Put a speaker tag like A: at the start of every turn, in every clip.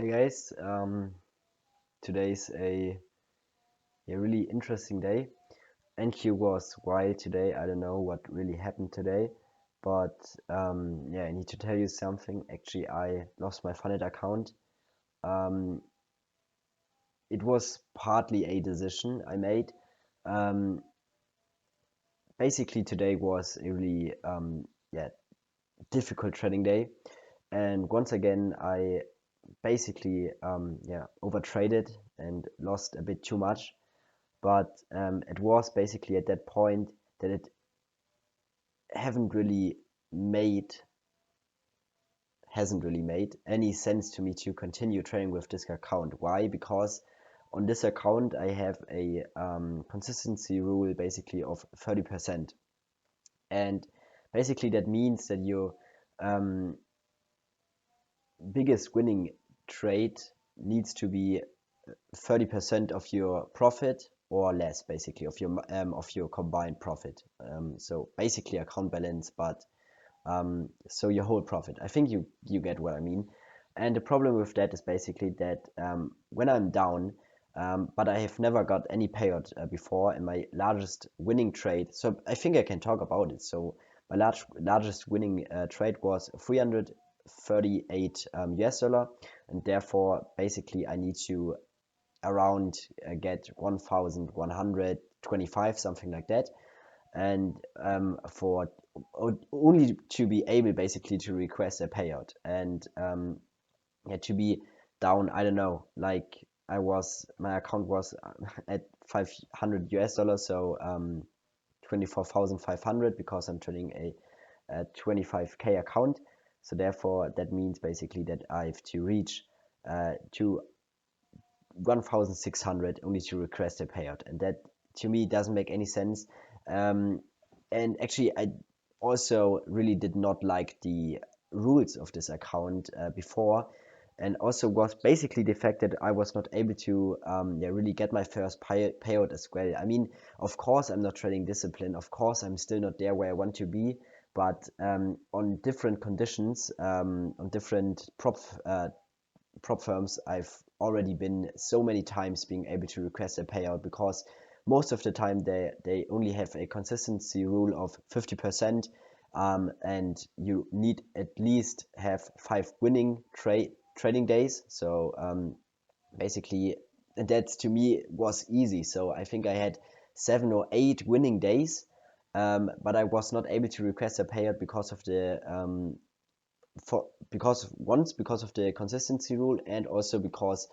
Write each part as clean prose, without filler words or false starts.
A: Hey guys, today's a really interesting day. NQ was wild today. I don't know what really happened today, but yeah, I need to tell you something. Actually, I lost my Funnit account. Um, it was partly a decision I made. Um, Basically, today was a really yeah, difficult trading day, and once again, I basically yeah, overtraded and lost a bit too much. But it was basically at that point that it haven't really made hasn't really made any sense to me to continue trading with this account. Why? Because on this account I have a consistency rule basically of 30%, and basically that means that your um, biggest winning trade needs to be 30% of your profit or less, basically of your combined profit. So basically account balance, but so your whole profit. I think you get what I mean. And the problem with that is basically that when I'm down, but I have never got any payout before, and my largest winning trade. So I think I can talk about it. So my largest winning trade was 338 US dollar, and therefore basically I need to around get 1125, something like that, and for only to be able basically to request a payout. And yeah, to be down, I don't know, like my account was at 500 US dollars, so 24,500, because I'm trading a 25k account. So therefore that means basically that I have to reach to 1,600 only to request a payout, and that to me doesn't make any sense. Um, and actually, I also really did not like the rules of this account before, and also was basically the fact that I was not able to yeah, really get my first payout as well. I mean, of course, I'm not trading discipline. Of course, I'm still not there where I want to be. But on different conditions, on different prop firms, I've already been so many times being able to request a payout, because most of the time they only have a consistency rule of 50%, and you need at least have 5 winning trading days. So basically, that to me was easy. So I think I had 7 or 8 winning days, but I was not able to request a payout because of the because of the consistency rule, and also because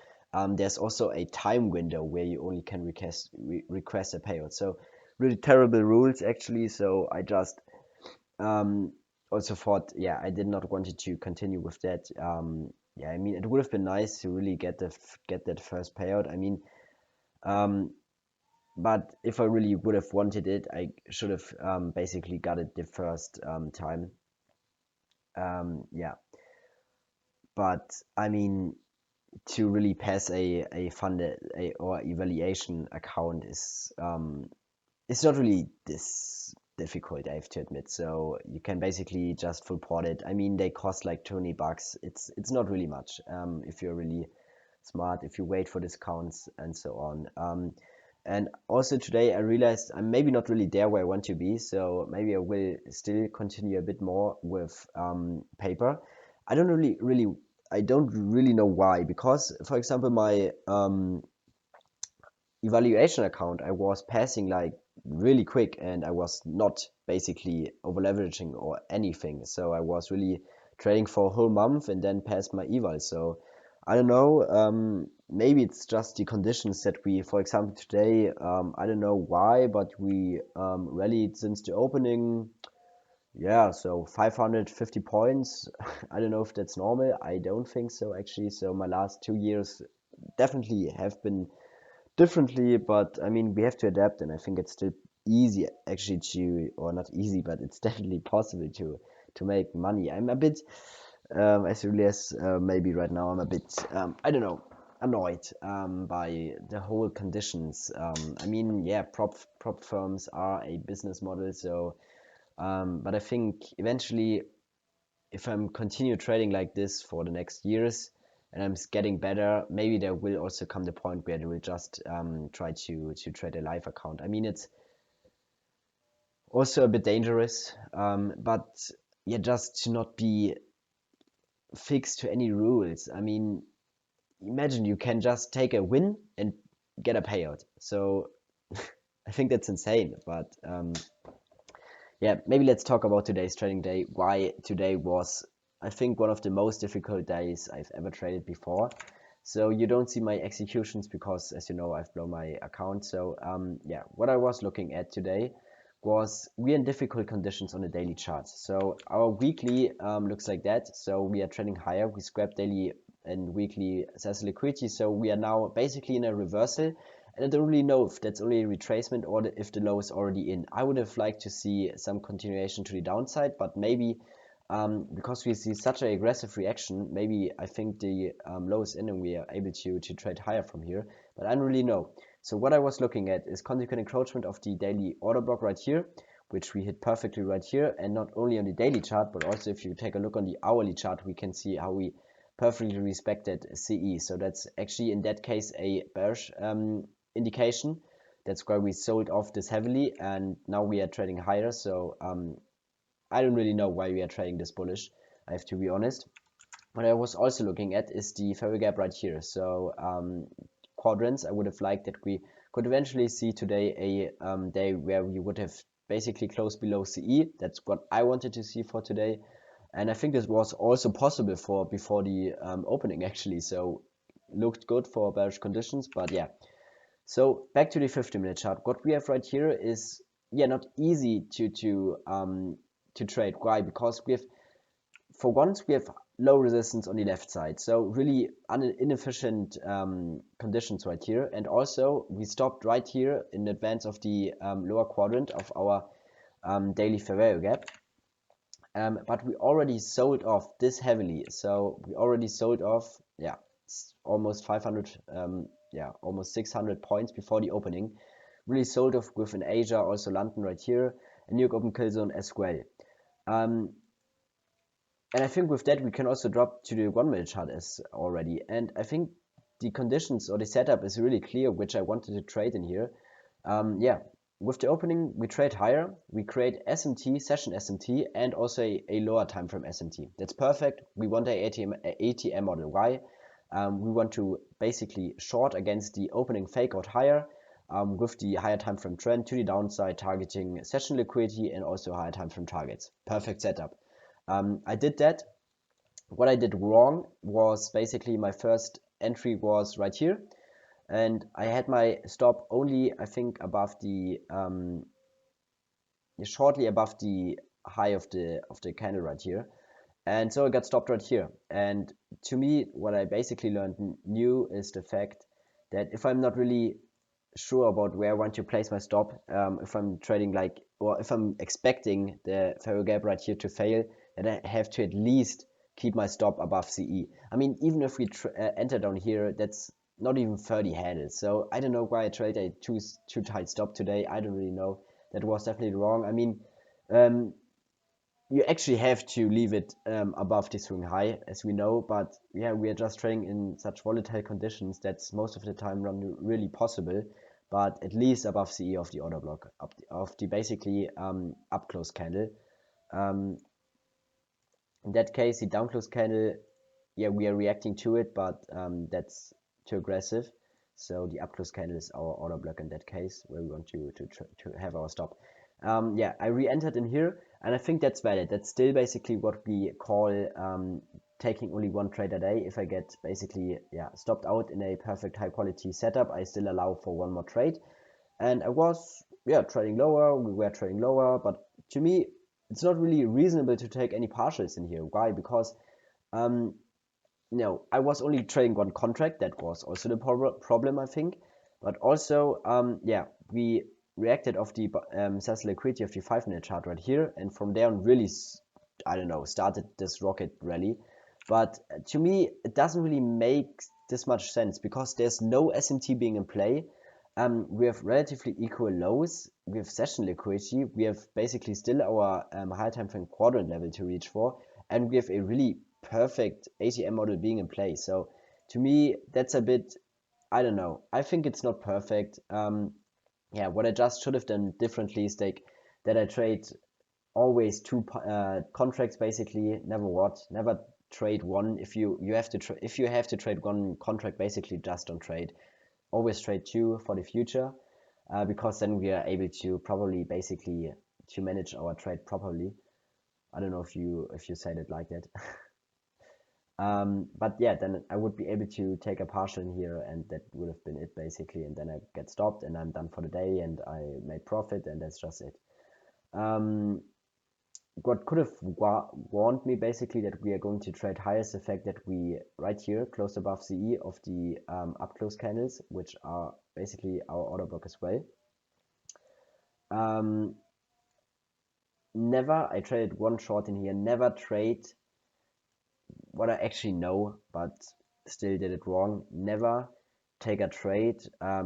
A: there's also a time window where you only can request a payout. So really terrible rules actually. So I just also thought, yeah, I did not wanted to continue with that. Yeah, I mean, it would have been nice to really get that first payout. I mean, um, but if I really would have wanted it, I should have basically got it the first time. Yeah, but I mean, to really pass a funded or evaluation account is it's not really this difficult, I have to admit. So you can basically just full port it. I mean, they cost like $20. It's not really much if you're really smart, if you wait for discounts and so on. And also today I realized I'm maybe not really there where I want to be, so maybe I will still continue a bit more with paper. I don't really know why, because for example my evaluation account, I was passing like really quick, and I was not basically over leveraging or anything. So I was really trading for a whole month and then passed my eval. So I don't know. Maybe it's just the conditions that we, for example, today, I don't know why, but we rallied since the opening. Yeah, so 550 points. I don't know if that's normal. I don't think so, actually. So my last 2 years definitely have been differently, but I mean, we have to adapt, and I think it's still easy actually to, or not easy, but it's definitely possible to make money. I'm a bit, as early as maybe right now, I'm a bit, I don't know, annoyed by the whole conditions. I mean, yeah, prop firms are a business model, so but I think eventually, if I'm continue trading like this for the next years, and I'm getting better, maybe there will also come the point where they will just try to trade a live account. I mean, it's also a bit dangerous, but yeah, just to not be fixed to any rules. I mean, imagine you can just take a win and get a payout. So I think that's insane. But yeah, maybe let's talk about today's trading day. Why today was, I think, one of the most difficult days I've ever traded before. So you don't see my executions because, as you know, I've blown my account. So yeah, what I was looking at today was we're in difficult conditions on the daily chart. So our weekly looks like that. So we are trending higher. We scrapped daily and weekly sales liquidity. So we are now basically in a reversal. And I don't really know if that's only a retracement or if the low is already in. I would have liked to see some continuation to the downside, but maybe because we see such an aggressive reaction, maybe I think the low is in and we are able to trade higher from here. But I don't really know. So what I was looking at is consequent encroachment of the daily order block right here, which we hit perfectly right here. And not only on the daily chart, but also if you take a look on the hourly chart, we can see how we perfectly respected CE. So that's actually in that case a bearish indication. That's why we sold off this heavily, and now we are trading higher. So I don't really know why we are trading this bullish, I have to be honest. What I was also looking at is the fair gap right here. So quadrants, I would have liked that we could eventually see today a day where we would have basically closed below CE. That's what I wanted to see for today. And I think this was also possible for before the opening actually. So looked good for bearish conditions, but yeah. So back to the 50-minute chart. What we have right here is, yeah, not easy to trade. Why? Because we have, for once, we have low resistance on the left side. So really inefficient conditions right here. And also we stopped right here in advance of the lower quadrant of our daily fair value gap. But we already sold off this heavily. So we already sold off, yeah, almost 500, yeah, almost 600 points before the opening. Really sold off within Asia, also London right here, and New York Open Kill Zone as well. And I think with that we can also drop to the 1-minute chart as already. And I think the conditions or the setup is really clear, which I wanted to trade in here. Yeah, with the opening we trade higher, we create SMT, session SMT, and also a lower time frame SMT. That's perfect. We want a ATM model. Why? We want to basically short against the opening fake out higher with the higher time frame trend to the downside, targeting session liquidity and also higher time frame targets. Perfect setup. I did that. What I did wrong was basically my first entry was right here, and I had my stop only, I think, above the shortly above the high of the candle right here, and so I got stopped right here. And to me, what I basically learned new is the fact that if I'm not really sure about where I want to place my stop, if I'm trading like, or if I'm expecting the fair gap right here to fail, then I have to at least keep my stop above CE. I mean, even if we enter down here, that's not even 30 handles. So I don't know why I traded a too tight stop today. I don't really know. That was definitely wrong. I mean, you actually have to leave it above the swing high, as we know, but yeah, we are just trading in such volatile conditions that's most of the time not really possible, but at least above CE of the order block, of the basically up close candle. In that case, the down close candle, yeah, we are reacting to it, but that's too aggressive. So the up close candle is our order block in that case, where we want to have our stop. Yeah, I re-entered in here, and I think that's valid. That's still basically what we call taking only one trade a day. If I get basically, yeah, stopped out in a perfect high quality setup, I still allow for one more trade. And I was, yeah, trading lower, we were trading lower, but to me, it's not really reasonable to take any partials in here. Why? Because no, I was only trading one contract. That was also the problem, I think. But also, yeah, we reacted off the sales liquidity of the 5-minute chart right here, and from there on really, I don't know, started this rocket rally. But to me, it doesn't really make this much sense because there's no SMT being in play. We have relatively equal lows. We have session liquidity. We have basically still our high time frame quadrant level to reach for, and we have a really perfect ATM model being in place. So to me, that's a bit, I don't know. I think it's not perfect. Yeah, what I just should have done differently is like that I trade always two contracts basically. Never trade one. If you have to if you have to trade one contract, basically just don't trade. Always trade two for the future, because then we are able to probably basically to manage our trade properly. I don't know if you said it like that. But yeah, then I would be able to take a partial in here, and that would have been it basically. And then I get stopped, and I'm done for the day, and I made profit, and that's just it. What could have warned me basically that we are going to trade higher is the fact that we right here close above CE of the up close candles, which are basically our order block as well. Never, I traded one short in here, never trade what I actually know, but still did it wrong. Never take a trade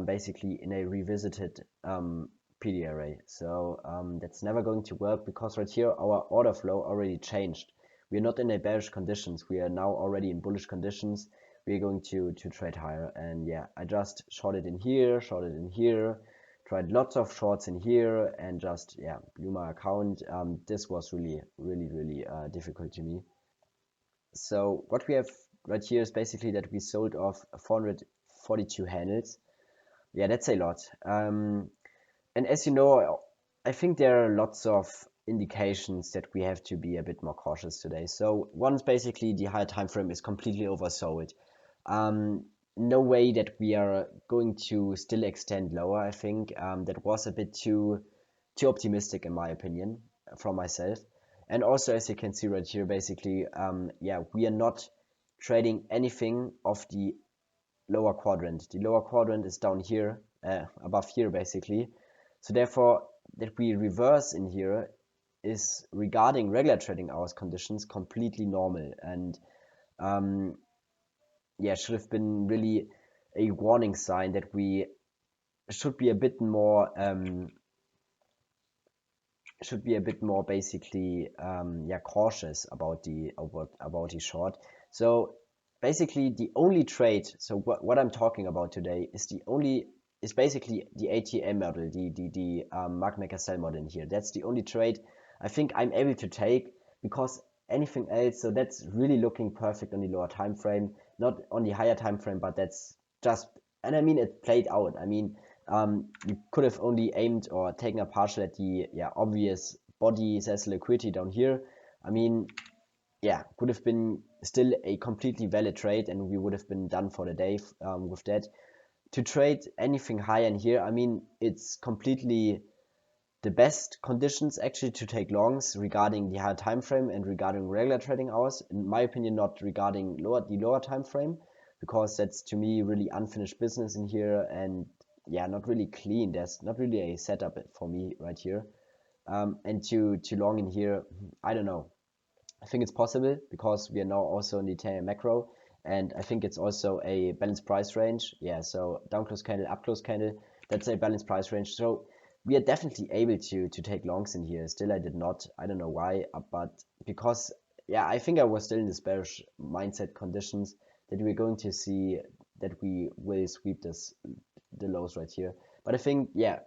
A: basically in a revisited PD array. So that's never going to work, because right here our order flow already changed. We are not in a bearish conditions. We are now already in bullish conditions. We are going to trade higher. And yeah, I just shorted in here, tried lots of shorts in here, and just yeah, blew my account. This was really difficult to me. So what we have right here is basically that we sold off 442 handles. Yeah, that's a lot. And as you know, I think there are lots of indications that we have to be a bit more cautious today. So one's basically the higher time frame is completely oversold. No way that we are going to still extend lower. I think that was a bit too optimistic in my opinion from myself. And also, as you can see right here, basically, yeah, we are not trading anything of the lower quadrant. The lower quadrant is down here, above here, basically. So therefore, that we reverse in here is, regarding regular trading hours conditions, completely normal. And yeah, should have been really a warning sign that we should be a bit more basically yeah, cautious about the short. So basically the only trade, so what I'm talking about today is basically the ATM model, the market sell model in here. That's the only trade I think I'm able to take, because anything else, so that's really looking perfect on the lower time frame, not on the higher time frame, but that's just, and I mean, it played out. I mean, you could have only aimed or taken a partial at the obvious body says liquidity down here. I mean, yeah, could have been still a completely valid trade, and we would have been done for the day with that. To trade anything higher in here, I mean, it's completely the best conditions actually to take longs regarding the higher time frame and regarding regular trading hours. In my opinion, not regarding the lower time frame, because that's to me really unfinished business in here, and yeah, not really clean. There's not really a setup for me right here. And to long in here, I don't know. I think it's possible, because we are now also in the 10 macro, and I think it's also a balanced price range. Yeah, so down close candle, up close candle, that's a balanced price range. So we are definitely able to take longs in here. Still, I did not. I don't know why, but because yeah, I think I was still in this bearish mindset conditions that we're going to see that we will sweep the lows right here. But I think yeah,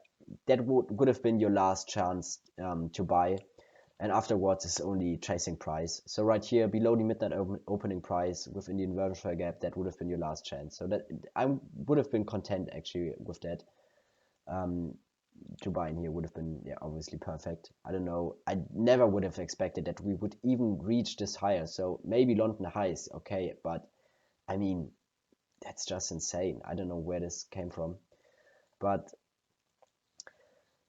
A: that would have been your last chance to buy, and afterwards is only chasing price. So right here below the midnight opening price within the inversion gap, that would have been your last chance. So that I would have been content actually with that. To buy in here would have been yeah, obviously perfect. I don't know, I never would have expected that we would even reach this higher. So maybe London highs, okay, but I mean, that's just insane. I don't know where this came from, but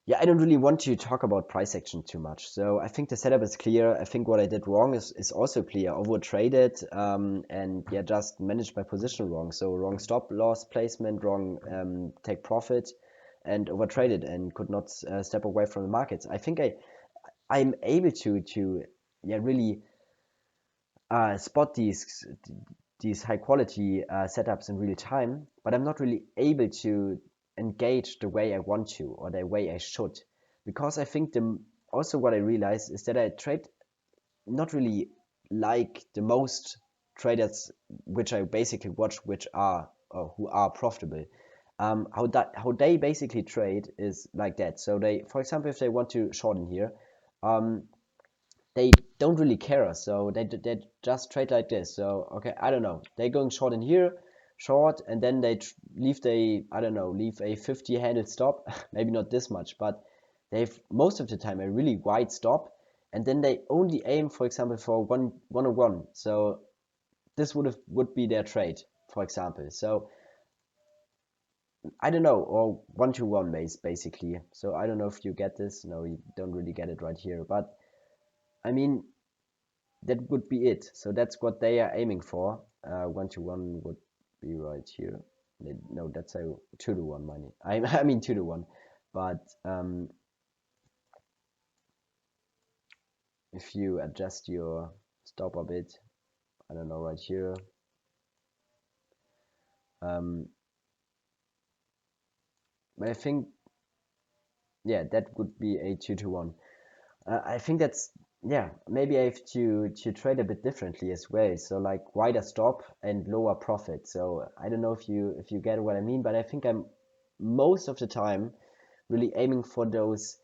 A: yeah, I don't really want to talk about price action too much. So I think the setup is clear. I think what I did wrong is also clear. Overtraded and yeah, just managed my position wrong. So wrong stop loss placement, wrong take profit, and overtraded and could not step away from the markets. I think I'm able to yeah, really spot these high quality setups in real time, but I'm not really able to engage the way I want to, or the way I should, because I think also what I realized is that I trade not really like the most traders which I basically watch, which are who are profitable. How they basically trade is like that. So they, for example, if they want to short in here, they don't really care. So they just trade like this. So okay, I don't know, they're going short in here, short, and then they leave a 50 handle stop. Maybe not this much, but they've most of the time a really wide stop, and then they only aim, for example, for 101. So this would be their trade, for example. So I don't know, or 121 basically. So I don't know if you get this. No, you don't really get it right here, but I mean, that would be it. So that's what they are aiming for. 121 would be right here. No, that's a 2-to-1 money. I mean 2-to-1. But if you adjust your stop a bit, I don't know, right here. But I think, yeah, that would be a 2-to-1. I think that's, yeah, maybe I have to trade a bit differently as well. So like wider stop and lower profit. So I don't know if you get what I mean, but I think I'm most of the time really aiming for those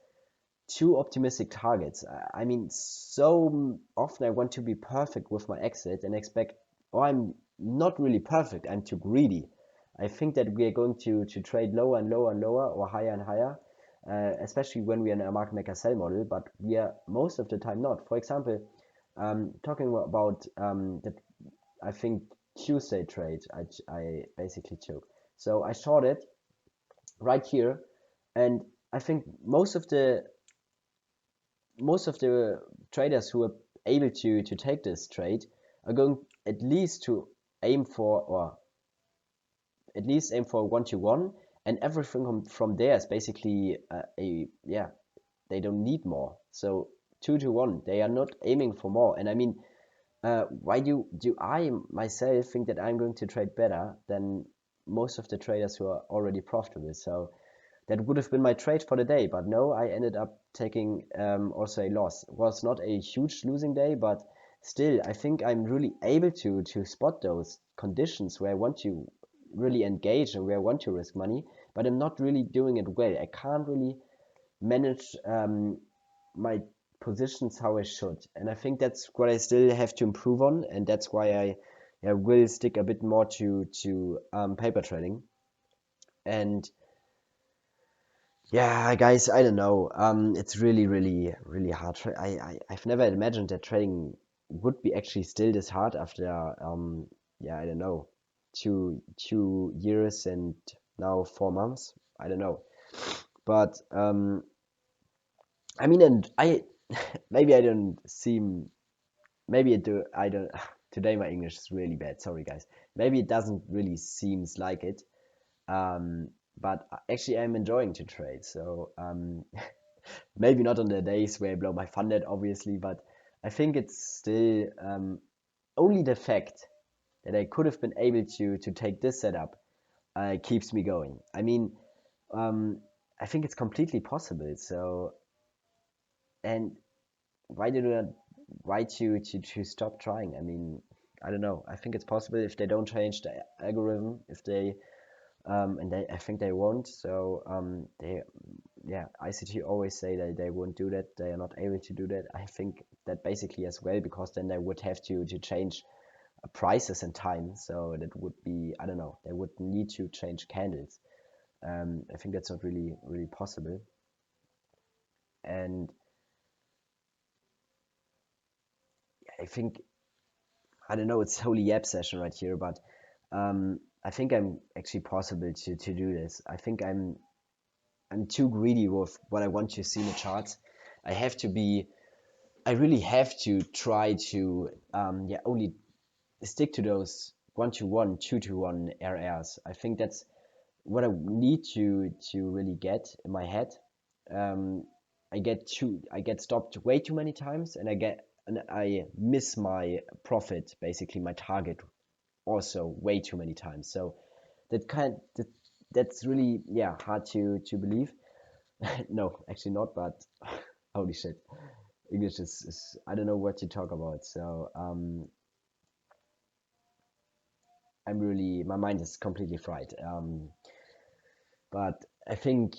A: too optimistic targets. I mean, so often I want to be perfect with my exit and expect, oh, I'm not really perfect, I'm too greedy. I think that we are going to trade lower and lower and lower, or higher and higher, especially when we are in a market maker sell model, but we are most of the time not. For example, talking about that, I think Tuesday trade I basically took. So I shorted right here, and I think most of the traders who are able to take this trade are going at least to aim for, or at least aim for 1-to-1, and everything from there is basically they don't need more. So 2-to-1, they are not aiming for more. And I mean, why do I myself think that I'm going to trade better than most of the traders who are already profitable? So that would have been my trade for the day, but no, I ended up taking also a loss. It was not a huge losing day, but still, I think I'm really able to spot those conditions where I want to really engage and where I want to risk money, but I'm not really doing it well. I can't really manage my positions how I should, and I think that's what I still have to improve on, and that's why I will stick a bit more to paper trading. And yeah, guys, I don't know. It's really, really, really hard. I've never imagined that trading would be actually still this hard after, yeah, I don't know, two years and now 4 months. I don't know, but I mean, and I maybe I don't seem, maybe it do. I don't. Today my English is really bad. Sorry, guys. Maybe it doesn't really seems like it. But actually, I'm enjoying to trade. So maybe not on the days where I blow my funded, obviously, but I think it's still only the fact that I could have been able to take this setup keeps me going. I mean, I think it's completely possible. So, and why do not why to stop trying? I mean, I don't know. I think it's possible if they don't change the algorithm, if they and I think they won't. So they, yeah, ICT always say that they won't do that. They are not able to do that. I think that basically as well, because then they would have to change prices and time. So that would be, I don't know, they would need to change candles. I think that's not really possible. And I think, I don't know, it's holy yap session right here, but I think I'm actually possible to do this. I think I'm too greedy with what I want to see in the charts. I have to be, I really have to try to only stick to those 1-to-1, 2-to-1 areas. I think that's what I need to really get in my head. I get stopped way too many times, and I miss my profit, basically my target, also way too many times. So that's really, yeah, hard to believe. No, actually not, but holy shit, English is I don't know what to talk about. So my mind is completely fried. But I think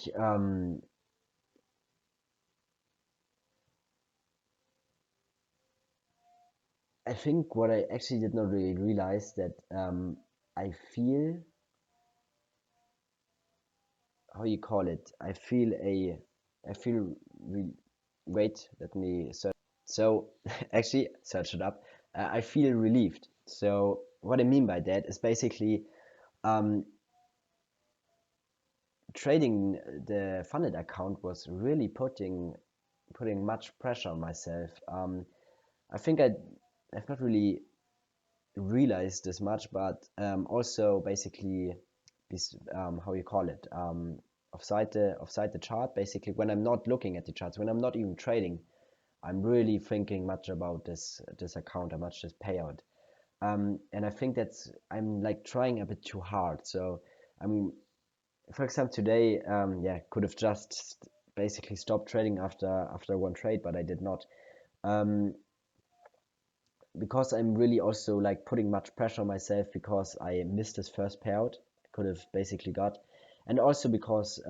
A: what I actually did not really realize that I feel, how you call it, I feel wait, let me search. So actually search it up. I feel relieved. So what I mean by that is basically trading the funded account was really putting much pressure on myself. I think I've not really realized this much, but also basically this, how you call it, offside the chart. Basically, when I'm not looking at the charts, when I'm not even trading, I'm really thinking much about this account, how much this payout. And I think I'm like trying a bit too hard. So I'm, for example, today, yeah, could have just basically stopped trading after one trade, but I did not. Because I'm really also like putting much pressure on myself because I missed this first payout I could have basically got, and also because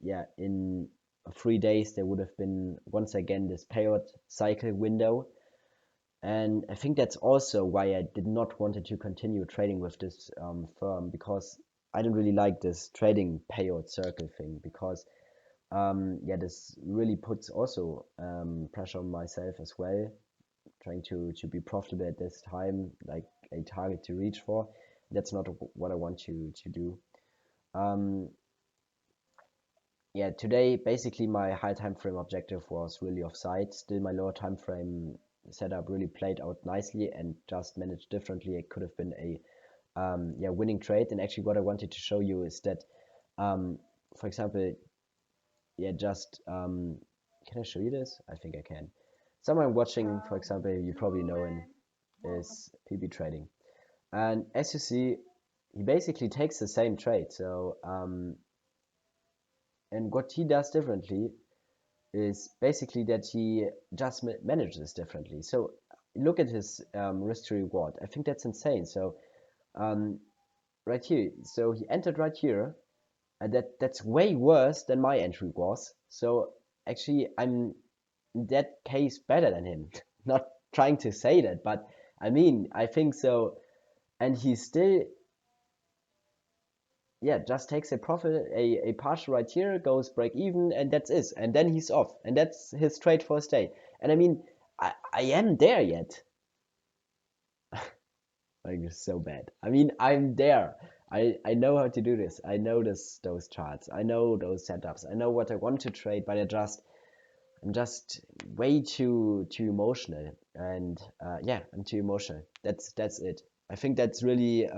A: yeah, in 3 days there would have been once again this payout cycle window, and I think that's also why I did not wanted to continue trading with this firm, because I didn't really like this trading payout circle thing, because yeah, this really puts also pressure on myself as well, trying to be profitable at this time, like a target to reach for. That's not what I want to do. Yeah, today basically my high time frame objective was really offside. Still, my lower time frame setup really played out nicely and just managed differently. It could have been a yeah, winning trade. And actually, what I wanted to show you is that, for example, yeah, just can I show you this? I think I can. Someone watching, for example, you probably know him, is PB Trading. And as you see, he basically takes the same trade. So, and what he does differently is basically that he just manages differently. So, look at his risk to reward. I think that's insane. So, right here, so he entered right here, and that's way worse than my entry was. So, actually, I'm in that case better than him. Not trying to say that, but I mean, I think so. And he still, yeah, just takes a profit, a partial right here, goes break even, and that's it. And then he's off, and that's his trade for his day. And I mean, I am there yet. Like, it's so bad. I mean, I'm there. I know how to do this. I know those charts. I know those setups. I know what I want to trade, but I'm just way too emotional. And yeah, I'm too emotional. That's it. I think that's really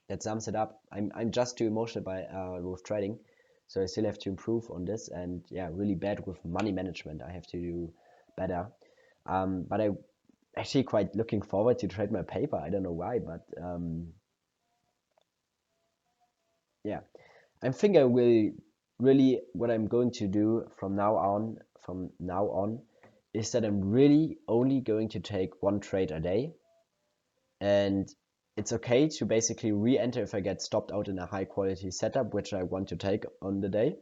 A: that sums it up. I'm just too emotional by with trading, so I still have to improve on this. And yeah, really bad with money management. I have to do better. But I actually quite looking forward to trade my paper. I don't know why, but yeah, I think I will really, what I'm going to do from now on is that I'm really only going to take one trade a day, and it's okay to basically re-enter if I get stopped out in a high quality setup, which I want to take on the day.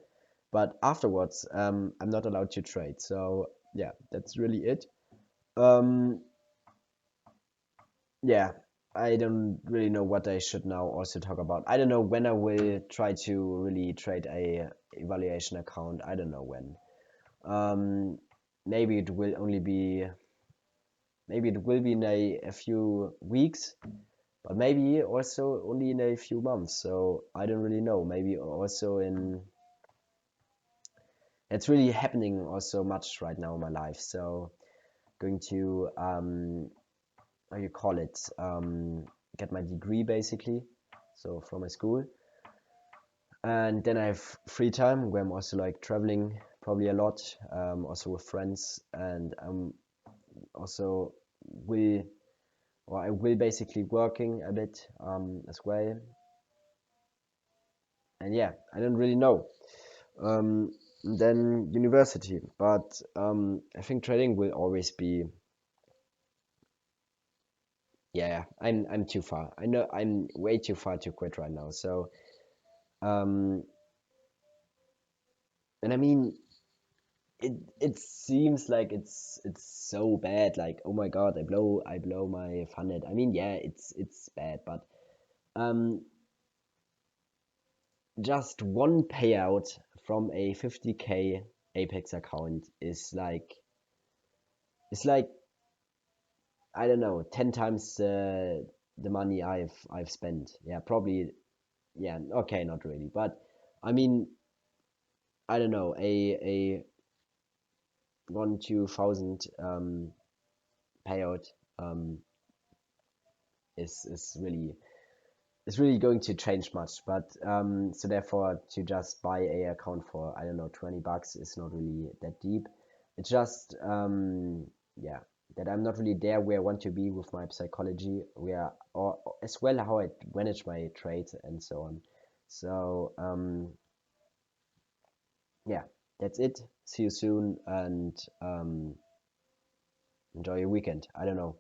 A: But afterwards, I'm not allowed to trade. So yeah, that's really it. Yeah, I don't really know what I should now also talk about. I don't know when I will try to really trade a evaluation account. I don't know when. Maybe it will only be, maybe it will be in a few weeks, but maybe also only in a few months. So I don't really know. Maybe also in, it's really happening also much right now in my life. So going to how you call it, get my degree basically, so from my school, and then I have free time where I'm also like traveling probably a lot, also with friends, and also will, or I will basically working a bit as well. And yeah, I don't really know. Then university, but I think trading will always be Yeah, I'm too far. I know I'm way too far to quit right now. So um and I mean it seems like it's so bad. Like, oh my god, I blow my funded. I mean, yeah, it's bad, but um just one payout from a 50K Apex account is like, it's like, I don't know, 10 times the money I've spent. Yeah, probably. Yeah, okay, not really, but I mean, I don't know, a 1 2,000 payout um is really, it's really going to change much. But so therefore, to just buy a account for, I don't know, 20 bucks is not really that deep. It's just yeah, that I'm not really there where I want to be with my psychology, where, or as well how I manage my trades and so on. So yeah, that's it. See you soon, and enjoy your weekend. I don't know.